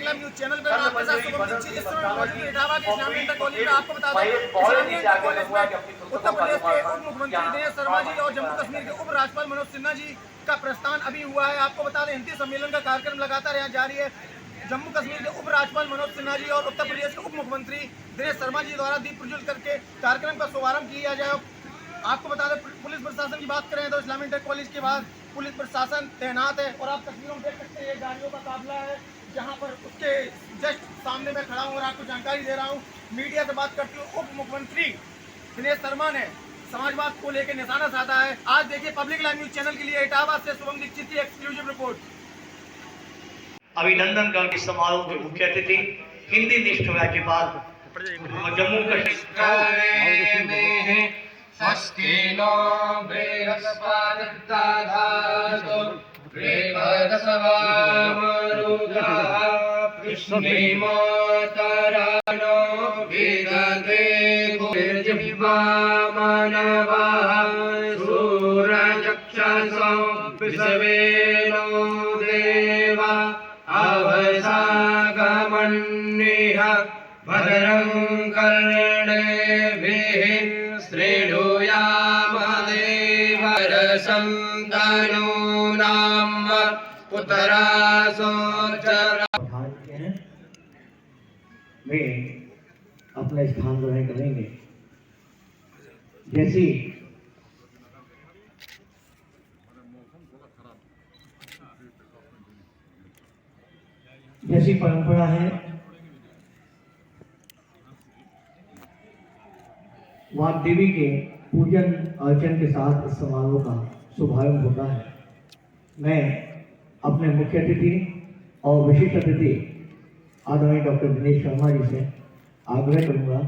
Live news channel पर आपके साथ शुभम दीक्षित। इस समय मौजूद है इटावा के इस्लामी इंटर कॉलेज में। आपको बता दें इस्लामी इंटर कॉलेज में उत्तर प्रदेश के उप मुख्यमंत्री दिनेश शर्मा जी और जम्मू कश्मीर के उप राज्यपाल मनोज सिन्हा जी का प्रस्थान अभी हुआ है। आपको बता दें हिंदी सम्मेलन का कार्यक्रम लगातार यहाँ जारी है। जम्मू कश्मीर के उप राज्यपाल मनोज सिन्हा जी और उत्तर प्रदेश के उप मुख्यमंत्री दिनेश शर्मा जी द्वारा दीप प्रज्वलित करके कार्यक्रम का शुभारंभ किया जाए। आपको बता दें पुलिस प्रशासन की बात करें तो इस्लामी इंटर कॉलेज के बाद पुलिस प्रशासन तैनात है और आप तस्वीरों में देख सकते हैं ये गाड़ियों का काफिला है जहां पर उसके जस्ट सामने मैं खड़ा हूं और आपको जानकारी दे रहा हूं। मीडिया से बात करते हुए उप मुख्यमंत्री दिनेश शर्मा ने समाजवाद को लेकर निशाना साधा है। आज देखिए पब्लिक लाइव न्यूज चैनल के लिए इटावा से शुभम दीक्षित की एक्सक्लूसिव रिपोर्ट। अभिनंदन करके समारोह के मुख्य अतिथि हिंदी निष्ठ राज्यपाल जम्मू कश्मीर स्वस्तिनो बृहस्पतिर्दधातु रेवदसवामरुगः कृष्णेमोतराणो विदधे भुर्जिह्वामनवः सूरचक्षसो विश्वेनो देवा अवसागमन्निह भद्रं कर्णेभिः श्रेणुयामदेवरसन्तनो नाम पुत्रासोचरा वे अपना स्थान ग्रहण करेंगे। जैसी परंपरा है वाग देवी के पूजन अर्चन के साथ इस समारोह का शुभारंभ होता है। मैं अपने मुख्य अतिथि और विशिष्ट अतिथि आदरणीय डॉक्टर दिनेश शर्मा जी से आग्रह करूंगा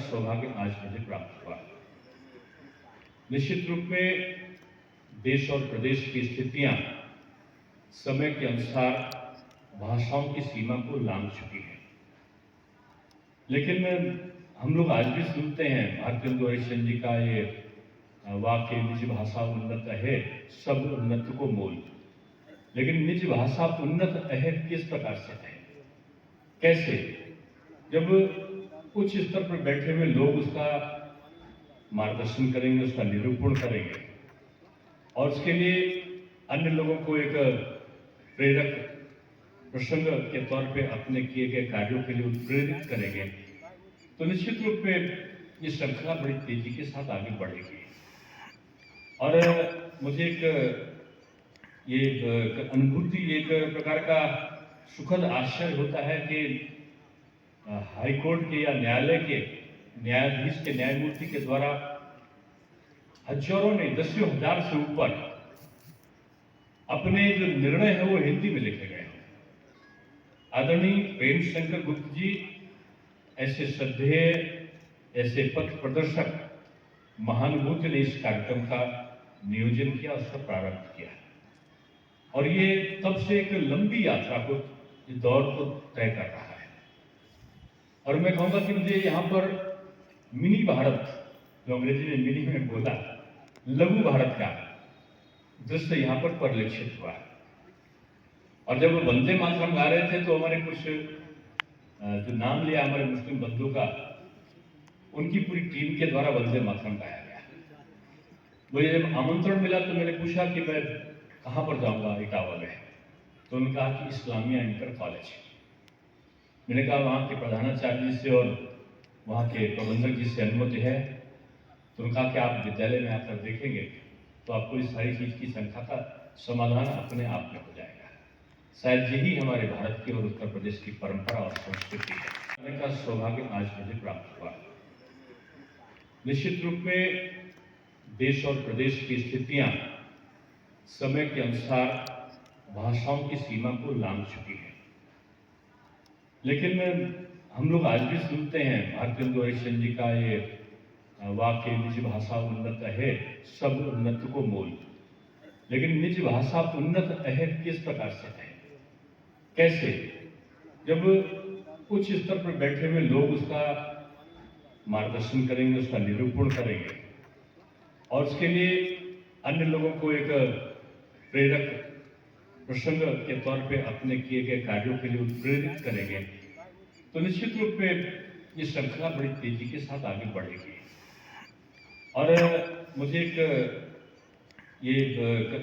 सौभाग्य आज मुझे प्राप्त हुआ। निश्चित रूप में देश और प्रदेश की स्थितियां समय के अनुसार भाषाओं की सीमा को लांघ चुकी है, लेकिन हम लोग आज भी सुनते हैं भारतेंदु हरिश्चंद्र जी का ये वाक्य निज भाषा उन्नत है सब उन्नत को मोल। लेकिन निज भाषा उन्नत है किस प्रकार से है, कैसे? जब उच्च स्तर पर बैठे हुए लोग उसका मार्गदर्शन करेंगे, उसका निरूपण करेंगे और उसके लिए अन्य लोगों को एक प्रेरक प्रसंग के तौर पे अपने किए गए कार्यों के लिए उत्प्रेरित करेंगे, तो निश्चित रूप में ये श्रृंखला बड़ी तेजी के साथ आगे बढ़ेगी। और मुझे एक अनुभूति, एक प्रकार का सुखद आश्चर्य होता है कि हाईकोर्ट के या न्यायालय के न्यायाधीश के न्यायमूर्ति के द्वारा हजारों ने, दसियों हजार से ऊपर अपने जो निर्णय है वो हिंदी में लिखे गए हैं। आदरणीय प्रेम शंकर गुप्त जी ऐसे श्रद्धेय, ऐसे पथ प्रदर्शक महानुभूति ने इस कार्यक्रम का नियोजन किया, उसका प्रारंभ किया और ये तब से एक लंबी यात्रा को, दौर को तय कर रहा है। और मैं कहूँगा कि मुझे यहाँ पर मिनी भारत, जो अंग्रेजी में मिनी में बोला, लघु भारत का दृश्य यहाँ पर परिलक्षित हुआ। और जब वो वंदे मातरम गा रहे थे तो हमारे कुछ जो नाम लिया हमारे मुस्लिम बंधु का, उनकी पूरी टीम के द्वारा वंदे मातरम गाया गया। मुझे जब आमंत्रण मिला तो मैंने पूछा कि मैं कहाँ पर जाऊँगा इटावा में, तो उन्होंने कहा कि इस्लामिया इंटर कॉलेज। मैंने कहा वहाँ के प्रधानाचार्य जी से और वहाँ के प्रबंधक जी से अनुमति है, तो उन्होंने कहा कि आप विद्यालय में आकर देखेंगे तो आपको इस सारी चीज़ की शंका का समाधान अपने आप में हो जाएगा। शायद यही हमारे भारत की और उत्तर प्रदेश की परंपरा और संस्कृति है। करने का सौभाग्य आज मुझे प्राप्त हुआ। निश्चित रूप में देश और प्रदेश की स्थितियां समय के अनुसार भाषाओं की सीमा को लांघ चुकी है, लेकिन हम लोग आज भी सुनते हैं भारतेंदु हरिश्चंद्र जी का ये वाक्य, निज भाषा उन्नत है सब उन्नत को मोल। लेकिन निज भाषा उन्नत है किस प्रकार से है, कैसे? जब उच्च स्तर पर बैठे हुए लोग उसका मार्गदर्शन करेंगे, उसका निरूपण करेंगे और उसके लिए अन्य लोगों को एक प्रेरक प्रसंग के तौर पे अपने किए गए कार्यों के लिए उत्प्रेरित करेंगे, तो निश्चित रूप में ये श्रृंखला बड़ी तेजी के साथ आगे बढ़ेगी। और मुझे एक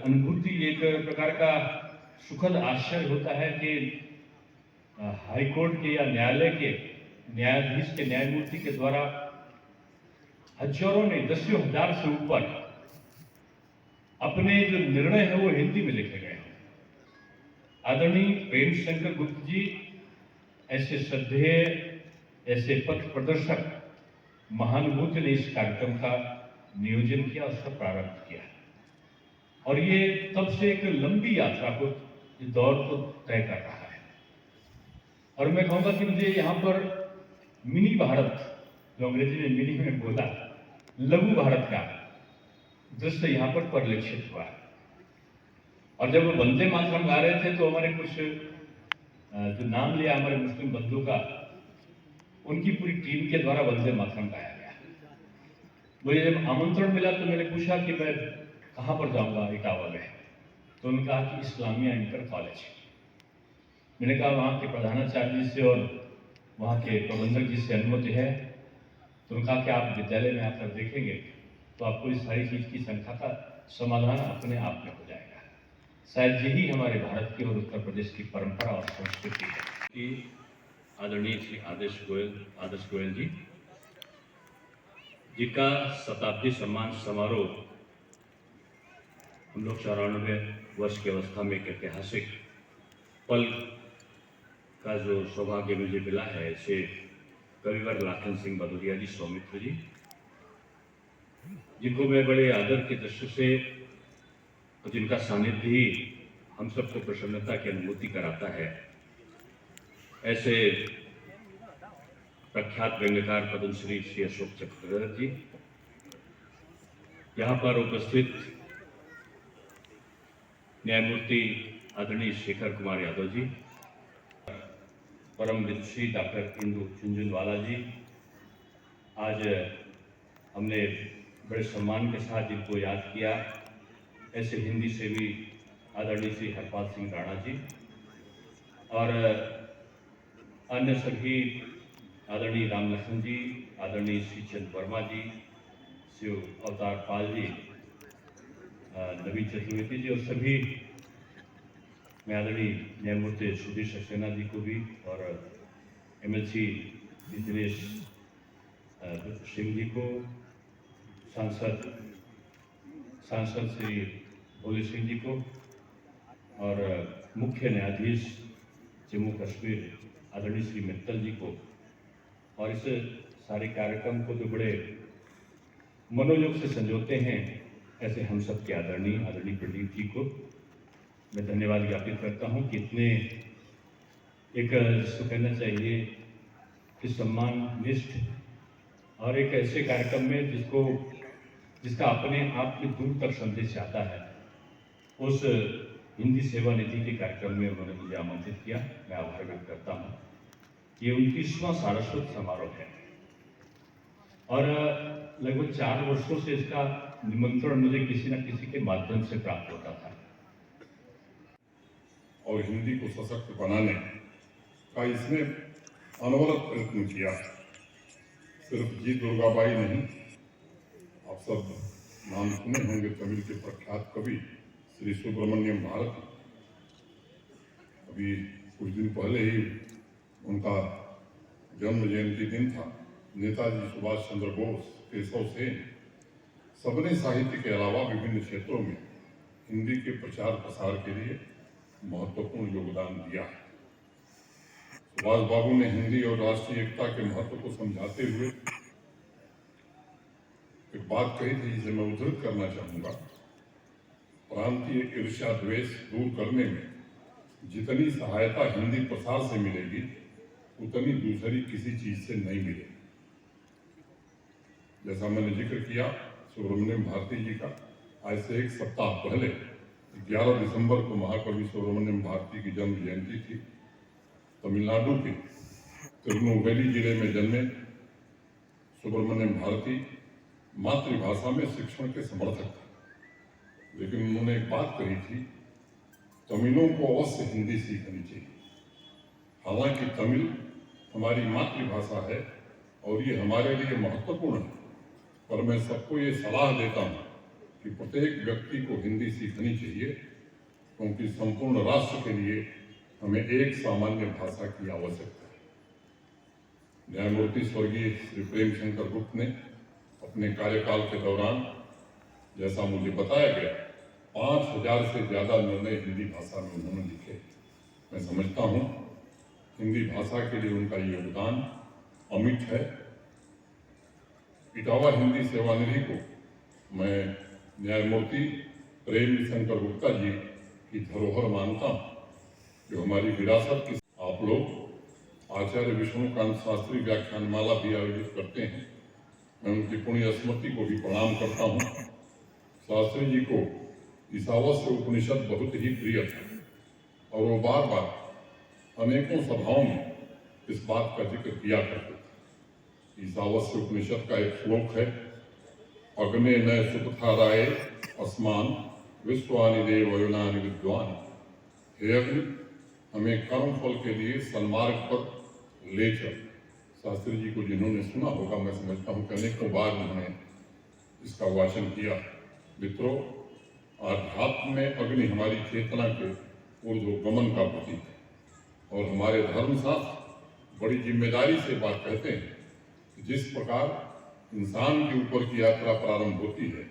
अनुभूति, एक प्रकार का सुखद आश्चर्य होता है कि हाईकोर्ट के या न्यायालय के न्यायाधीश के न्यायमूर्ति के द्वारा हजारों ने, दसियों हजार से ऊपर अपने जो निर्णय है वो हिंदी में लिखे गए हैं। आदरणीय प्रेम शंकर गुप्त जी ऐसे श्रद्धेय, ऐसे पथ प्रदर्शक महानुभूति ने इस कार्यक्रम का नियोजन किया, उसका प्रारंभ किया और ये तब से एक लंबी यात्रा को, दौर को तय कर रहा है। और मैं कहूँगा कि मुझे यहाँ पर मिनी भारत, जो अंग्रेजी में मिनी में बोला, लघु भारत का दृश्य यहाँ पर परिलक्षित हुआ है। और जब वंदे मातरम गा रहे थे तो हमारे कुछ जो नाम लिया हमारे मुस्लिम बंधु का, उनकी पूरी टीम के द्वारा वंदे मातरम गाया गया। मुझे जब आमंत्रण मिला तो मैंने पूछा कि मैं कहाँ पर जाऊँगा इटावा में, तो उन्होंने कहा कि इस्लामिया इंटर कॉलेज। मैंने कहा वहाँ के प्रधानाचार्य जी से और वहाँ के प्रबंधक जी से अनुमति है, तो उन्होंने कहा कि आप विद्यालय में आकर देखेंगे तो आपको इस सारी चीज़ की शंका का समाधान अपने आप में हो जाएगा। शायद यही हमारे भारत की और उत्तर प्रदेश की परंपरा और संस्कृति है। कि आदरणीय श्री आदर्श गोयल जी, जिनका शताब्दी सम्मान समारोह हम लोग 94 वर्ष की अवस्था में एक ऐतिहासिक पल का जो सौभाग्य मुझे मिला है, ऐसे कविवर लाखन सिंह भदौरिया जी, सौमित्र जी, जिनको मैं बड़े आदर की दृष्टि से, जिनका सानिध्य ही हम सबको प्रसन्नता की अनुभूति कराता है, ऐसे प्रख्यात व्यंग्यकार पद्मश्री श्री अशोक चक्रवर्ती जी, यहाँ पर उपस्थित न्यायमूर्ति आदरणीय शेखर कुमार यादव जी, परम विदुषी डॉक्टर इंदु झुंझुनवाला जी, आज हमने बड़े सम्मान के साथ जिनको याद किया, ऐसे हिंदी से भी आदरणीय श्री हरपाल सिंह राणा जी और अन्य सभी आदरणीय राम लखन जी, आदरणीय श्री चंद वर्मा जी, शिव अवतार पाल जी, नवीन चतुर्वेदी जी और सभी, मैं आदरणीय न्यायमूर्ति सुधीर सक्सेना जी को भी और MLC दिनेश सिंह जी को, सांसद श्री भोले सिंह जी को और मुख्य न्यायाधीश जम्मू कश्मीर आदरणीय श्री मित्तल जी को, और इस सारे कार्यक्रम को जो बड़े मनोयोग से संजोते हैं ऐसे हम सब के आदरणीय प्रदीप जी को मैं धन्यवाद ज्ञापित करता हूं कि इतने एक जिसको कहना चाहिए कि सम्माननिष्ठ और एक ऐसे कार्यक्रम में जिसका अपने आप में दूर तक संदेश आता है, उस हिंदी सेवा निधि के कार्यक्रम में उन्होंने मुझे आमंत्रित किया। मैं आभार व्यक्त करता हूँ। ये 29वां सारस्वत समारोह है और लगभग 4 वर्षों से इसका निमंत्रण मुझे किसी न किसी के माध्यम से प्राप्त होता था। और हिंदी को सशक्त बनाने का इसने अनवरत प्रयत्न किया। सिर्फ जी दुर्गाबाई नहीं, आप सब नाम सुने होंगे तमिल के प्रख्यात कवि श्री सुब्रमण्यम भारती। अभी कुछ दिन पहले ही उनका जन्म जयंती दिन था। नेताजी सुभाष चंद्र बोस, केशव सेन, सबने साहित्य के अलावा विभिन्न क्षेत्रों में हिंदी के प्रचार प्रसार के लिए महत्वपूर्ण योगदान दिया है। सुभाष बाबू ने हिंदी और राष्ट्रीय एकता के महत्व को समझाते हुए एक बात कही थी जिसे मैं उद्धृत करना चाहूंगा। प्रांतीय ईर्ष्या द्वेष दूर करने में जितनी सहायता हिंदी प्रसार से मिलेगी उतनी दूसरी किसी चीज से नहीं मिलेगी। जैसा मैंने जिक्र किया सुब्रमण्यम भारती जी का, आज से एक सप्ताह पहले 11 दिसंबर को महाकवि सुब्रमण्यम भारती की जन्म जयंती थी। तमिलनाडु के तिरुनेलवेली जिले में जन्मे सुब्रमण्यम भारती मातृभाषा में शिक्षण के समर्थक थे, लेकिन उन्होंने एक बात कही थी, तमिलों को अवश्य हिंदी सीखनी चाहिए। हालांकि तमिल हमारी मातृभाषा है और ये हमारे लिए महत्वपूर्ण है, पर मैं सबको ये सलाह देता हूँ कि प्रत्येक व्यक्ति को हिंदी सीखनी चाहिए, क्योंकि संपूर्ण राष्ट्र के लिए हमें एक सामान्य भाषा की आवश्यकता है। न्यायमूर्ति स्वर्गीय श्री प्रेम शंकर गुप्त ने अपने कार्यकाल के दौरान, जैसा मुझे बताया गया, 5000 से ज्यादा निर्णय हिंदी भाषा में उन्होंने लिखे। मैं समझता हूँ हिंदी भाषा के लिए उनका योगदान अमिट है। इटावा हिंदी सेवानिधि को मैं न्यायमूर्ति प्रेम शंकर गुप्ता जी की धरोहर मानता हूँ, जो हमारी विरासत की। आप लोग आचार्य विष्णुकांत शास्त्री व्याख्यानमाला भी आयोजित करते हैं। मैं उनकी पुण्य स्मृति को भी प्रणाम करता हूँ। शास्त्री जी को ईशावास्य उपनिषद बहुत ही प्रिय था और वो बार बार अनेकों सभाओं में इस बात का जिक्र किया करते थे। ईशावास्य उपनिषद का एक श्लोक है, अग्ने न सुपथाराय अस्मान विश्वानि देव वयुनानि विद्वान। हे अग्नि, हमें कर्म फल के लिए सन्मार्ग पर ले चल। शास्त्री जी को जिन्होंने सुना होगा, मैं समझता हूँ कि अनेकों बार उन्होंने इसका वाचन किया। मित्रों, आध्यात्म में अग्नि हमारी चेतना के ऊर्ध्वगमन का प्रतीक है और हमारे धर्मशास्त्र बड़ी जिम्मेदारी से बात कहते हैं कि जिस प्रकार इंसान के ऊपर की यात्रा प्रारंभ होती है,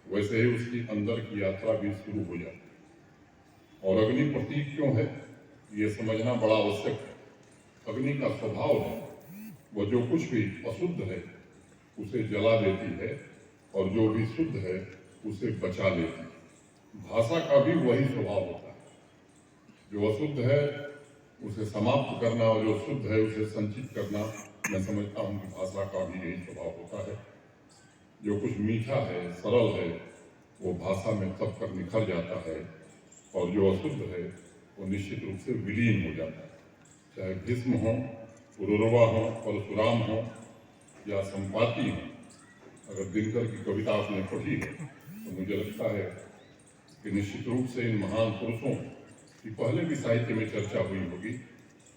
वैसे ही उसकी अंदर की यात्रा भी शुरू हो जाती है। और अग्नि प्रतीक क्यों है, ये समझना बड़ा आवश्यक है। अग्नि का स्वभाव है, वह जो कुछ भी अशुद्ध है उसे जला देती है और जो भी शुद्ध है उसे बचा लेती है। भाषा का भी वही स्वभाव होता है, जो अशुद्ध है उसे समाप्त करना और जो शुद्ध है उसे संचित करना। मैं समझता हूँ कि भाषा का भी यही स्वभाव होता है। जो कुछ मीठा है, सरल है, वो भाषा में तब कर निखर जाता है और जो अशुद्ध है वो निश्चित रूप से विलीन हो जाता है। चाहे भीष्म हो, पुरुरवा हो, परशुराम हो या संपाति हो। अगर दिनकर की कविता आपने पढ़ी है तो मुझे लगता है कि निश्चित रूप से इन महान पुरुषों की पहले भी साहित्य में चर्चा हुई होगी,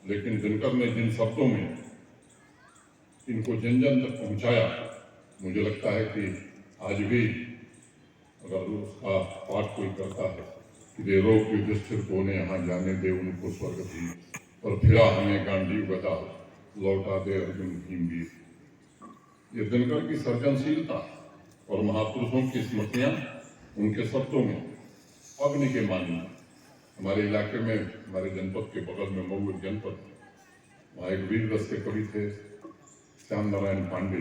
लेकिन दिनकर ने जिन शब्दों में इनको जन जन तक पहुंचाया, मुझे लगता है कि आज भी अगर उसका पाठ कोई करता है कि दे रोग युधिष्ठिर को ने यहाँ जाने दे उनको स्वर्ग भी, और फिरा हमें गांडीव गदा लौटा दे अर्जुन भीमवीर। ये दिनकर की सर्जनशीलता और महापुरुषों की स्मृतियां उनके शब्दों में अग्नि के मानी। हमारे इलाके में, हमारे जनपद के बगल में मऊ एक जनपद है, वहाँ एक वीर रस के कवि थे श्याम नारायण पांडे।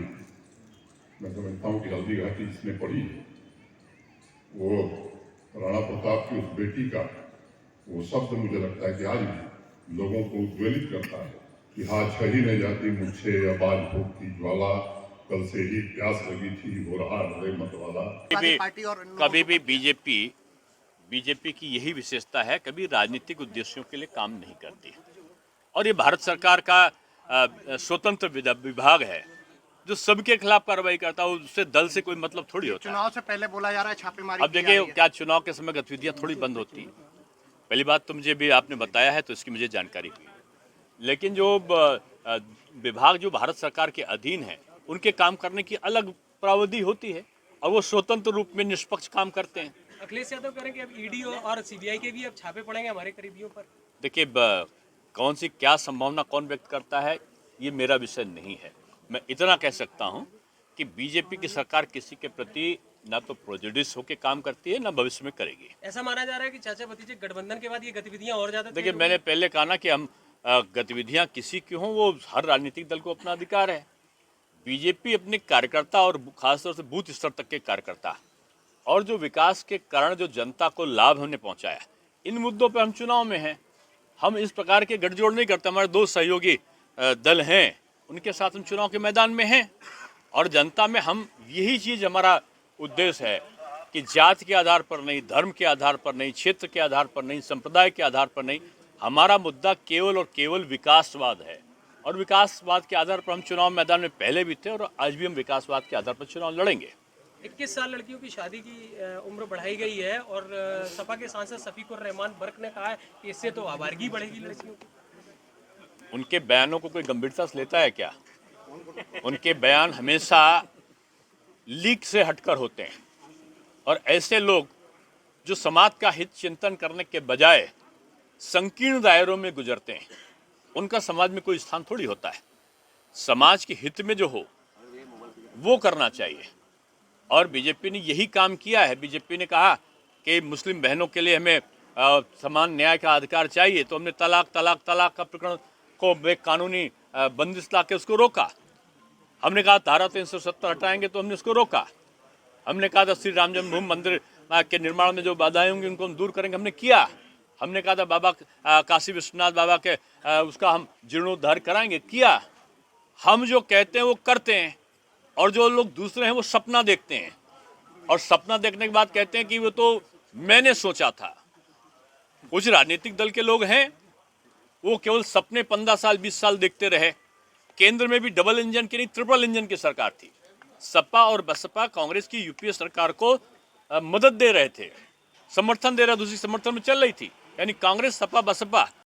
मैं समझता हूँ कि हल्दी घाटी जिसने पढ़ी है, वो राणा प्रताप की उस बेटी का वो शब्द मुझे लगता है कि आज भी लोगों को उद्वेलित करता है कि हाँ छही नहीं जाती मुझसे आवाज भूखती ज्वाला, कल से ही प्यास लगी थी हो रहा हृदय मतवाला। कभी भी बीजेपी की यही विशेषता है, कभी राजनीतिक उद्देश्यों के लिए काम नहीं करती। और ये भारत सरकार का स्वतंत्र विभाग है जो सबके खिलाफ कार्रवाई करता है, उससे दल से कोई मतलब थोड़ी होता है। चुनाव से पहले बोला जा रहा है छापेमारी। अब देखिए, क्या चुनाव के समय गतिविधियां थोड़ी बंद होती हैं? पहली बात तो मुझे भी आपने बताया है तो इसकी मुझे जानकारी हुई, लेकिन जो विभाग जो भारत सरकार के अधीन है उनके काम करने की अलग प्रावधि होती है और वो स्वतंत्र रूप में निष्पक्ष काम करते हैं। अखिलेश यादव करेंगे अब ईडी और सीबीआई के भी अब छापे पड़ेंगे हमारे करीबियों पर। देखिए, कौन सी क्या संभावना कौन व्यक्त करता है ये मेरा विषय नहीं है। मैं इतना कह सकता हूँ कि बीजेपी की सरकार किसी के प्रति ना तो प्रोजुडिस होकर काम करती है ना भविष्य में करेगी। ऐसा माना जा रहा है कि चाचा भतीजे गठबंधन के बाद ये गतिविधियां और ज्यादा देखिए, मैंने पहले कहा ना कि हम गतिविधियां किसी की हों वो हर राजनीतिक दल को अपना अधिकार है। बीजेपी अपने कार्यकर्ता और खासतौर से बूथ स्तर तक के कार्यकर्ता और जो विकास के कारण जो जनता को लाभ हमने पहुंचाया, इन मुद्दों पर हम चुनाव में हैं। हम इस प्रकार के गठजोड़ नहीं करते। हमारे दो सहयोगी दल हैं, उनके साथ हम चुनाव के मैदान में हैं और जनता में हम यही चीज़ हमारा उद्देश्य है कि जाति के आधार पर नहीं, धर्म के आधार पर नहीं, क्षेत्र के आधार पर नहीं, संप्रदाय के आधार पर नहीं, हमारा मुद्दा केवल और केवल विकासवाद है। और विकासवाद के आधार पर हम चुनाव मैदान में पहले भी थे और आज भी हम विकासवाद के आधार पर चुनाव लड़ेंगे। 21 साल लड़कियों की शादी की उम्र बढ़ाई गई है और सपा के सांसद शफीकुर रहमान बर्क ने कहा है कि इससे तो आवारगी बढ़ेगी लड़कियों की। उनके बयानों को कोई गंभीरता से लेता है क्या? उनके बयान हमेशा लीक से हटकर होते हैं और ऐसे लोग जो समाज का हित चिंतन करने के बजाय संकीर्ण दायरों में गुजरते हैं, उनका समाज में कोई स्थान थोड़ी होता है। समाज के हित में जो हो वो करना चाहिए और बीजेपी ने यही काम किया है। बीजेपी ने कहा कि मुस्लिम बहनों के लिए हमें समान न्याय का अधिकार चाहिए, तो हमने तलाक का प्रकरण को कानूनी बंदिश ला के उसको रोका। हमने कहा धारा 370 हटाएंगे, तो हमने उसको रोका। हमने कहा था श्री राम जन्मभूमि मंदिर के निर्माण में जो बाधाएं होंगी उनको हम दूर करेंगे, हमने किया। हमने कहा था बाबा काशी विश्वनाथ बाबा के उसका हम जीर्णोद्धार कराएंगे, किया। हम जो कहते हैं वो करते हैं और जो लोग दूसरे हैं वो सपना देखते हैं और सपना देखने के बाद कहते हैं कि वो तो मैंने सोचा था। कुछ राजनीतिक दल के लोग हैं वो केवल सपने 15 साल 20 साल देखते रहे। केंद्र में भी डबल इंजन की नहीं, ट्रिपल इंजन की सरकार थी। सपा और बसपा कांग्रेस की यूपीए सरकार को मदद दे रहे थे, समर्थन दे रहे, दूसरी समर्थन में चल रही थी। यानी कांग्रेस, सपा, बसपा